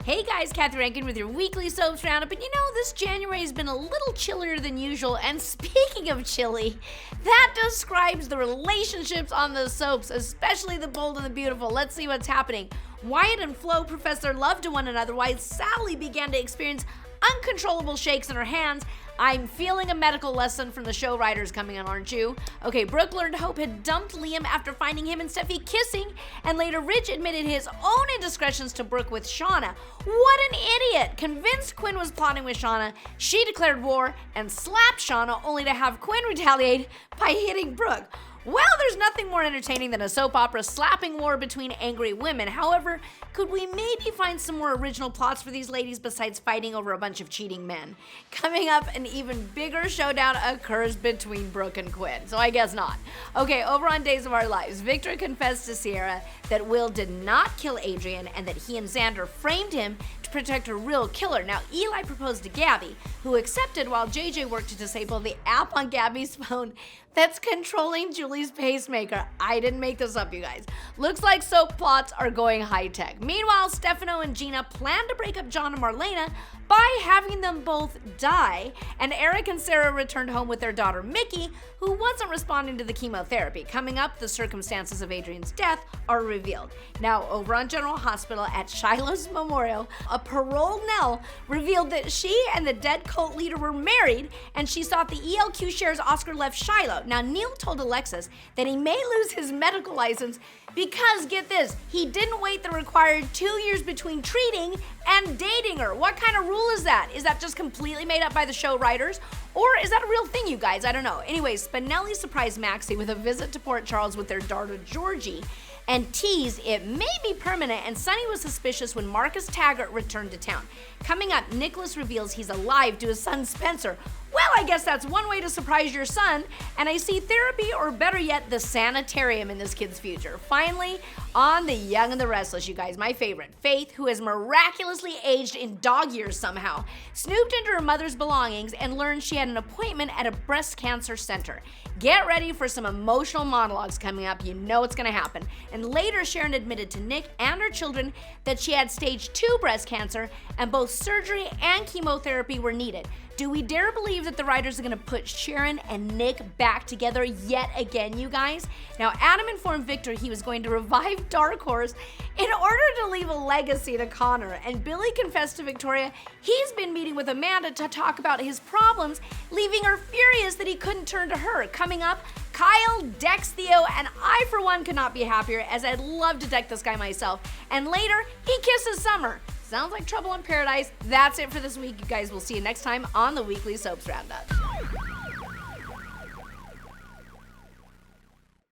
Hey guys, Kathy Rankin with your weekly soaps roundup, and this January has been a little chillier than usual, and speaking of chilly, that describes the relationships on the soaps, especially the Bold and the Beautiful. Let's see what's happening. Wyatt and Flo professed their love to one another while Sally began to experience uncontrollable shakes in her hands. I'm feeling a medical lesson from the show writers coming on, aren't you? Okay, Brooke learned Hope had dumped Liam after finding him and Steffi kissing, and later Rich admitted his own indiscretions to Brooke with Shauna. What an idiot! Convinced Quinn was plotting with Shauna, she declared war and slapped Shauna only to have Quinn retaliate by hitting Brooke. Well, there's nothing more entertaining than a soap opera slapping war between angry women. However, could we maybe find some more original plots for these ladies besides fighting over a bunch of cheating men? Coming up, an even bigger showdown occurs between Brooke and Quinn, so I guess not. Okay, over on Days of Our Lives, Victor confessed to Ciara that Will did not kill Adrienne and that he and Xander framed him to protect a real killer. Now, Eli proposed to Gabi, who accepted while JJ worked to disable the app on Gabi's phone that's controlling Julie's pacemaker. I didn't make this up, you guys. Looks like soap plots are going high-tech. Meanwhile, Stefano and Gina plan to break up John and Marlena by having them both die, and Eric and Sarah returned home with their daughter Mickey, who wasn't responding to the chemotherapy. Coming up, the circumstances of Adrienne's death are revealed. Now, over on General Hospital at Shiloh's memorial, a paroled Nell revealed that she and the dead cult leader were married, and she thought the ELQ shares Oscar left Shiloh. Now, Neil told Alexis that he may lose his medical license because, get this, he didn't wait the required 2 years between treating and dating her. What kind of rule is that? Is that just completely made up by the show writers? Or is that a real thing, you guys? I don't know. Anyways, Spinelli surprised Maxie with a visit to Port Charles with their daughter Georgie and teased it may be permanent, and Sonny was suspicious when Marcus Taggart returned to town. Coming up, Nicholas reveals he's alive to his son Spencer. Well, I guess that's one way to surprise your son, and I see therapy, or better yet, the sanitarium in this kid's future. Finally, on The Young and the Restless, you guys, my favorite, Faith, who has miraculously aged in dog years somehow, snooped into her mother's belongings and learned she had an appointment at a breast cancer center. Get ready for some emotional monologues coming up. You know it's gonna happen. And later, Sharon admitted to Nick and her children that she had stage 2 breast cancer, and both surgery and chemotherapy were needed. Do we dare believe that the writers are going to put Sharon and Nick back together yet again, you guys? Now, Adam informed Victor he was going to revive Dark Horse in order to leave a legacy to Connor. And Billy confessed to Victoria he's been meeting with Amanda to talk about his problems, leaving her furious that he couldn't turn to her. Coming up, Kyle decks Theo, and I, for one, could not be happier, as I'd love to deck this guy myself. And later, he kisses Summer. Sounds like trouble in paradise. That's it for this week, you guys. We'll see you next time on the Weekly Soaps Roundup.